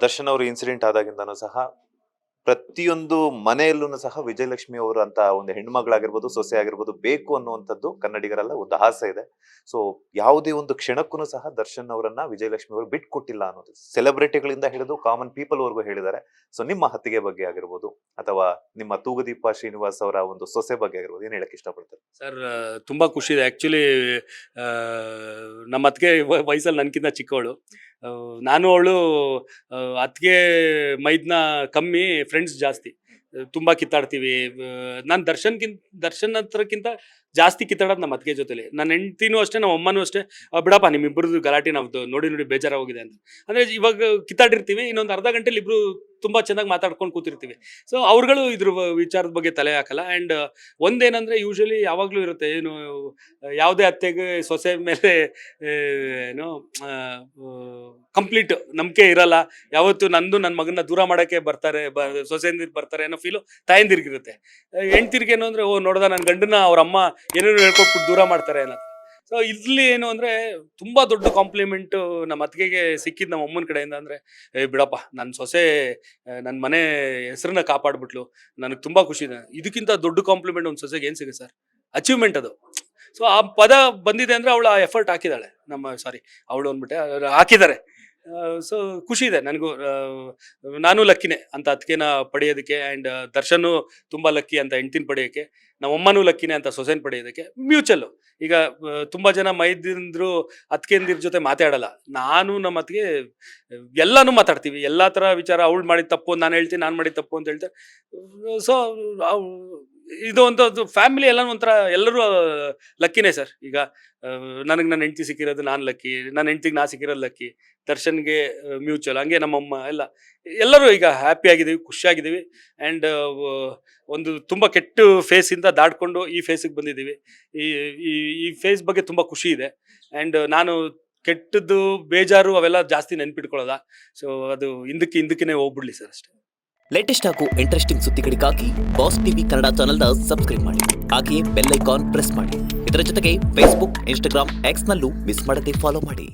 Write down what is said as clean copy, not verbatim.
ದರ್ಶನ್ ಅವರು ಇನ್ಸಿಡೆಂಟ್ ಆದಾಗಿಂದನೂ ಸಹ ಪ್ರತಿಯೊಂದು ಮನೆಯಲ್ಲೂ ಸಹ ವಿಜಯಲಕ್ಷ್ಮಿ ಅವರು ಅಂತ ಒಂದು ಹೆಣ್ಮಗಳಾಗಿರ್ಬೋದು, ಸೊಸೆ ಆಗಿರ್ಬೋದು ಬೇಕು ಅನ್ನುವಂಥದ್ದು ಕನ್ನಡಿಗರೆಲ್ಲ ಒಂದು ಆಸೆ ಇದೆ. ಸೊ ಯಾವುದೇ ಒಂದು ಕ್ಷಣಕ್ಕೂ ಸಹ ದರ್ಶನ್ ಅವರನ್ನ ವಿಜಯಲಕ್ಷ್ಮಿ ಅವರು ಬಿಟ್ಕೊಟ್ಟಿಲ್ಲ ಅನ್ನೋದು ಸೆಲೆಬ್ರಿಟಿಗಳಿಂದ ಹಿಡಿದು ಕಾಮನ್ ಪೀಪಲ್ ವರ್ಗೂ ಹೇಳಿದ್ದಾರೆ. ಸೊ ನಿಮ್ಮ ಹತ್ತಿಗೆ ಬಗ್ಗೆ ಆಗಿರ್ಬೋದು ಅಥವಾ ನಿಮ್ಮ ತೂಗುದೀಪ ಶ್ರೀನಿವಾಸ್ ಅವರ ಒಂದು ಸೊಸೆ ಬಗ್ಗೆ ಆಗಿರ್ಬೋದು, ಏನ್ ಹೇಳಕ್ ಇಷ್ಟಪಡ್ತಾರೆ ಸರ್? ತುಂಬ ಖುಷಿ ಇದೆ ಆ್ಯಕ್ಚುಲಿ. ನಮ್ಮ ಅತ್ತಿಗೆ ವಯಸ್ಸಲ್ಲಿ ನನಗಿಂತ ಚಿಕ್ಕವಳು. ನಾನು ಅವಳು ಅತ್ತಿಗೆ ಮೈದ್ನ ಕಮ್ಮಿ, ಫ್ರೆಂಡ್ಸ್ ಜಾಸ್ತಿ. ತುಂಬ ಕಿತ್ತಾಡ್ತೀವಿ. ನಾನು ದರ್ಶನ್ ಹತ್ರಕ್ಕಿಂತ ಜಾಸ್ತಿ ಕಿತ್ತಾಡೋದು ನಮ್ಮ ಅತ್ತಿಗೆ ಜೊತೆಲಿ. ನನ್ನ ಹೆಂಡ್ತಿನೂ ಅಷ್ಟೇ, ನಮ್ಮ ಅಮ್ಮನೂ ಅಷ್ಟೇ. ಬಿಡಪ್ಪ ನಿಮ್ಮಿಬ್ಬರದ್ದು ಗಲಾಟೆ ನಾವು ನೋಡಿ ಬೇಜಾರಾಗೋಗಿದೆ ಅಂತ. ಅಂದರೆ ಇವಾಗ ಕಿತ್ತಾಡಿರ್ತೀವಿ, ಇನ್ನೊಂದು ಅರ್ಧ ಗಂಟೆಲಿ ಇಬ್ಬರು ತುಂಬ ಚೆನ್ನಾಗಿ ಮಾತಾಡ್ಕೊಂಡು ಕೂತಿರ್ತೀವಿ. ಸೊ ಅವ್ರುಗಳು ಇದ್ರ ವಿಚಾರದ ಬಗ್ಗೆ ತಲೆ ಹಾಕಲ್ಲ. ಆ್ಯಂಡ್ ಒಂದೇನಂದರೆ ಯೂಶಲಿ ಯಾವಾಗಲೂ ಇರುತ್ತೆ, ಏನು ಯಾವುದೇ ಅತ್ತೆಗೆ ಸೊಸೆ ಮೇಲೆ ಏನು ಕಂಪ್ಲೀಟ್ ನಂಬಿಕೆ ಇರಲ್ಲ. ಯಾವತ್ತು ನನ್ನ ಮಗನ ದೂರ ಮಾಡೋಕ್ಕೆ ಬರ್ತಾರೆ, ಸೊಸೆಂದಿರು ಬರ್ತಾರೆ ಅನ್ನೋ ಫೀಲು ತಾಯಂದಿರ್ಗಿರುತ್ತೆ. ಹೆಣ್ತಿರ್ಗೆ ಏನು ಅಂದರೆ, ನೋಡ್ದ ನನ್ನ ಗಂಡನ ಅವ್ರ ಅಮ್ಮ ಏನೇನು ಹೇಳ್ಕೊಟ್ಬಿಟ್ಟು ದೂರ ಮಾಡ್ತಾರೆ ಅನ್ನೋದು. ಸೊ ಇಲ್ಲಿ ಏನು ಅಂದರೆ, ತುಂಬ ದೊಡ್ಡ ಕಾಂಪ್ಲಿಮೆಂಟು ನಮ್ಮ ಅತ್ತಿಗೆಗೆ ಸಿಕ್ಕಿದ್ದು ನಮ್ಮ ಅಮ್ಮನ ಕಡೆಯಿಂದ. ಅಂದರೆ ಬಿಡಪ್ಪ, ನನ್ನ ಸೊಸೆ ನನ್ನ ಮನೆ ಹೆಸರನ್ನ ಕಾಪಾಡ್ಬಿಟ್ಲು, ನನಗೆ ತುಂಬ ಖುಷಿ ಇದೆ. ಇದಕ್ಕಿಂತ ದೊಡ್ಡ ಕಾಂಪ್ಲಿಮೆಂಟ್ ಒಂದು ಸೊಸೆಗೆ ಏನು ಸಿಗುತ್ತೆ ಸರ್? ಅಚೀವ್ಮೆಂಟ್ ಅದು. ಸೊ ಆ ಪದ ಬಂದಿದೆ ಅಂದರೆ ಅವಳು ಆ ಎಫರ್ಟ್ ಹಾಕಿದ್ದಾಳೆ. ಅವಳು ಅಂದ್ಬಿಟ್ಟೆ, ಹಾಕಿದ್ದಾರೆ. ಸೊ ಖುಷಿ ಇದೆ ನನಗೂ. ನಾನು ಲಕ್ಕಿನೇ ಅಂತ ಅತ್ತಿಗೆನ ಪಡೆಯೋದಕ್ಕೆ. ಆ್ಯಂಡ್ ದರ್ಶನ್ನು ತುಂಬ ಲಕ್ಕಿ ಅಂತ ಹೆಂಡ್ತಿನ ಪಡೆಯೋಕ್ಕೆ. ನಮ್ಮಮ್ಮನೂ ಲಕ್ಕಿನೇ ಅಂತ ಸೊಸೆನ ಪಡೆಯೋದಕ್ಕೆ. ಮ್ಯೂಚಲ್ಲು. ಈಗ ತುಂಬ ಜನ ಮೈದಿಂದ್ರು ಅತ್ತಿಗೆಂದಿರ ಜೊತೆ ಮಾತಾಡಲ್ಲ. ನಾನು ನಮ್ಮ ಅತ್ತಿಗೆ ಎಲ್ಲನೂ ಮಾತಾಡ್ತೀವಿ, ಎಲ್ಲ ಥರ ವಿಚಾರ. ಅವಳು ಮಾಡಿದ ತಪ್ಪು ನಾನು ಹೇಳ್ತೀನಿ, ನಾನು ಮಾಡಿದ ತಪ್ಪು ಅಂತ ಹೇಳ್ತಾರೆ. ಸೊ ಇದು ಒಂದು ಫ್ಯಾಮಿಲಿ ಎಲ್ಲ ಒಂಥರ ಎಲ್ಲರೂ ಲಕ್ಕಿನೇ ಸರ್. ಈಗ ನನಗೆ ನನ್ನ ಹೆಂಡ್ತಿ ಸಿಕ್ಕಿರೋದು ನಾನು ಲಕ್ಕಿ, ನನ್ನ ಹೆಂಡ್ತಿಗೆ ನಾ ಸಿಕ್ಕಿರೋದು ಲಕ್ಕಿ, ದರ್ಶನ್ಗೆ ಮ್ಯೂಚುವಲ್. ಹಂಗೆ ನಮ್ಮಮ್ಮ ಎಲ್ಲರೂ ಈಗ ಹ್ಯಾಪಿ ಆಗಿದ್ದೀವಿ, ಖುಷಿಯಾಗಿದ್ದೀವಿ. ಆ್ಯಂಡ್ ಒಂದು ತುಂಬ ಕೆಟ್ಟ ಫೇಸಿಂದ ದಾಟ್ಕೊಂಡು ಈ ಫೇಸಿಗೆ ಬಂದಿದ್ದೀವಿ. ಈ ಫೇಸ್ ಬಗ್ಗೆ ತುಂಬ ಖುಷಿ ಇದೆ. ಆ್ಯಂಡ್ ನಾನು ಕೆಟ್ಟದ್ದು ಬೇಜಾರು ಅವೆಲ್ಲ ಜಾಸ್ತಿ ನೆನ್ಪಿಟ್ಕೊಳ್ಳೋದ. ಸೊ ಅದು ಹಿಂದಕ್ಕೆ ಹೋಗ್ಬಿಡ್ಲಿ ಸರ್ ಅಷ್ಟೇ. ಲೇಟೆಸ್ಟ್ ಹಾಗೂ ಇಂಟ್ರೆಸ್ಟಿಂಗ್ ಸುದ್ದಿಗಳಿಗಾಗಿ ಬಾಸ್ ಟಿವಿ ಕನ್ನಡ ಚಾನೆಲ್ನ ಸಬ್ಸ್ಕ್ರೈಬ್ ಮಾಡಿ. ಹಾಗೆಯೇ ಬೆಲ್ ಐಕಾನ್ ಪ್ರೆಸ್ ಮಾಡಿ. ಇದರ ಜೊತೆಗೆ ಫೇಸ್ಬುಕ್, ಇನ್ಸ್ಟಾಗ್ರಾಮ್, ಎಕ್ಸ್ನಲ್ಲೂ ಮಿಸ್ ಮಾಡದೆ ಫಾಲೋ ಮಾಡಿ.